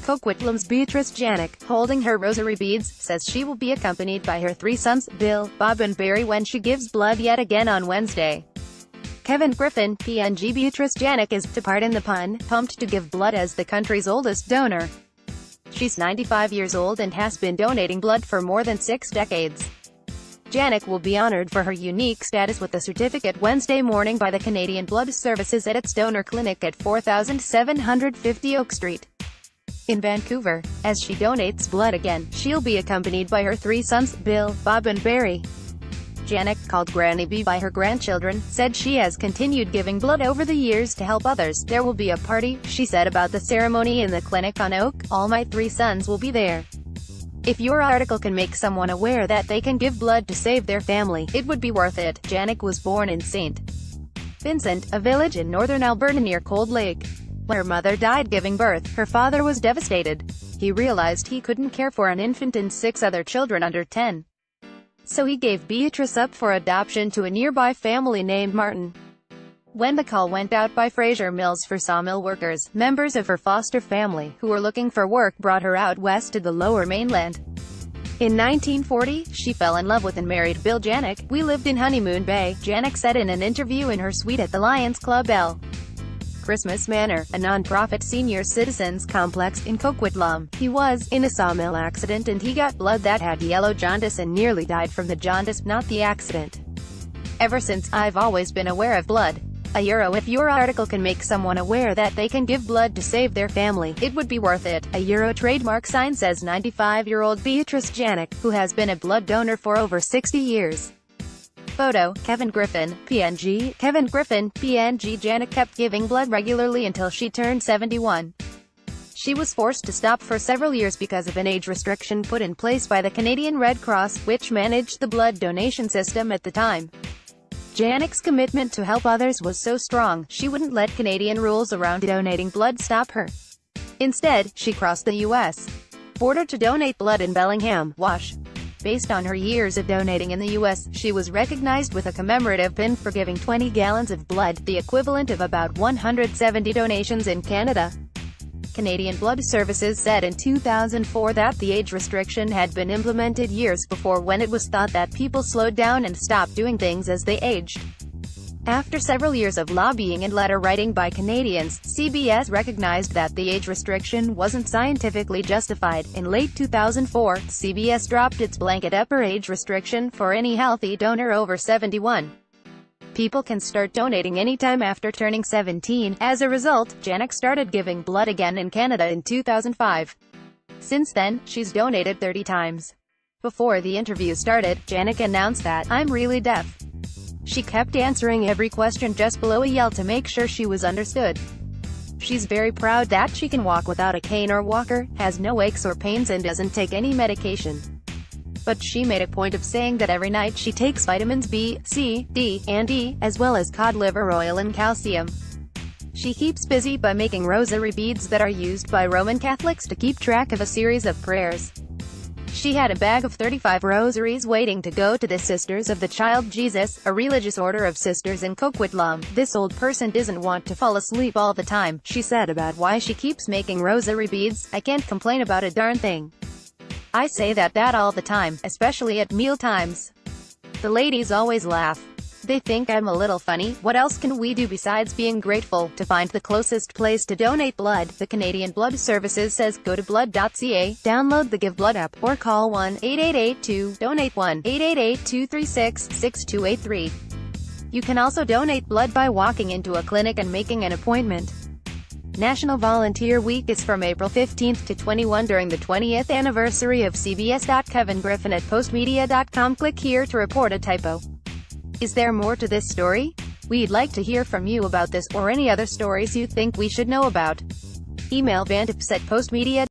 Coquitlam's Beatrice Janyk, holding her rosary beads, says she will be accompanied by her three sons, Bill, Bob and Barry, when she gives blood yet again on Wednesday. Kevin Griffin, PNG. Beatrice Janyk is, to pardon the pun, pumped to give blood as the country's oldest donor. She's 95 years old and has been donating blood for more than 6 decades. Janyk will be honored for her unique status with a certificate Wednesday morning by the Canadian Blood Services at its donor clinic at 4750 Oak Street in Vancouver. As she donates blood again, she'll be accompanied by her three sons, Bill, Bob and Barry. Janyk, called Granny B by her grandchildren, said she has continued giving blood over the years to help others. There will be a party, she said about the ceremony in the clinic on Oak. All my three sons will be there. If your article can make someone aware that they can give blood to save their family, it would be worth it. Janyk was born in St. Vincent, a village in northern Alberta near Cold Lake. When her mother died giving birth, her father was devastated. He realized he couldn't care for an infant and 6 other children under 10. So he gave Beatrice up for adoption to a nearby family named Martin. When the call went out by Fraser Mills for sawmill workers, members of her foster family, who were looking for work, brought her out west to the Lower Mainland. In 1940, she fell in love with and married Bill Janyk. We lived in Honeymoon Bay, Janyk said in an interview in her suite at the Lions Club L. Christmas Manor, a non-profit senior citizens complex in Coquitlam. He was in a sawmill accident and he got blood that had yellow jaundice and nearly died from the jaundice, not the accident. Ever since, I've always been aware of blood. €1 If your article can make someone aware that they can give blood to save their family, it would be worth it. €1 trademark sign, says 95-year-old Beatrice Janyk, who has been a blood donor for over 60 years. Photo, Kevin Griffin, PNG. Kevin Griffin, PNG. Janyk kept giving blood regularly until she turned 71. She was forced to stop for several years because of an age restriction put in place by the Canadian Red Cross, which managed the blood donation system at the time. Janyk's commitment to help others was so strong, she wouldn't let Canadian rules around donating blood stop her. Instead, she crossed the U.S. border to donate blood in Bellingham, Wash. Based on her years of donating in the U.S., she was recognized with a commemorative pin for giving 20 gallons of blood, the equivalent of about 170 donations in Canada. Canadian Blood Services said in 2004 that the age restriction had been implemented years before, when it was thought that people slowed down and stopped doing things as they aged. After several years of lobbying and letter writing by Canadians, CBS recognized that the age restriction wasn't scientifically justified. In late 2004, CBS dropped its blanket upper age restriction for any healthy donor over 71. People can start donating anytime after turning 17. As a result, Janyk started giving blood again in Canada in 2005. Since then, she's donated 30 times. Before the interview started, Janyk announced that, "I'm really deaf." She kept answering every question just below a yell to make sure she was understood. She's very proud that she can walk without a cane or walker, has no aches or pains and doesn't take any medication. But she made a point of saying that every night she takes vitamins B, C, D, and E, as well as cod liver oil and calcium. She keeps busy by making rosary beads that are used by Roman Catholics to keep track of a series of prayers. She had a bag of 35 rosaries waiting to go to the Sisters of the Child Jesus, a religious order of sisters in Coquitlam. "This old person doesn't want to fall asleep all the time," she said about why she keeps making rosary beads. "I can't complain about a darn thing. I say that all the time, especially at meal times." The ladies always laugh. They think I'm a little funny. What else can we do besides being grateful? To find the closest place to donate blood, the Canadian Blood Services says go to blood.ca, download the Give Blood app, or call 1-888-2-DONATE 1-888-236-6283. You can also donate blood by walking into a clinic and making an appointment. National Volunteer Week is from April 15 to 21 during the 20th anniversary of CBS. Kevin Griffin at postmedia.com. Click here to report a typo. Is there more to this story? We'd like to hear from you about this, or any other stories you think we should know about. Email vantips@postmedia.com.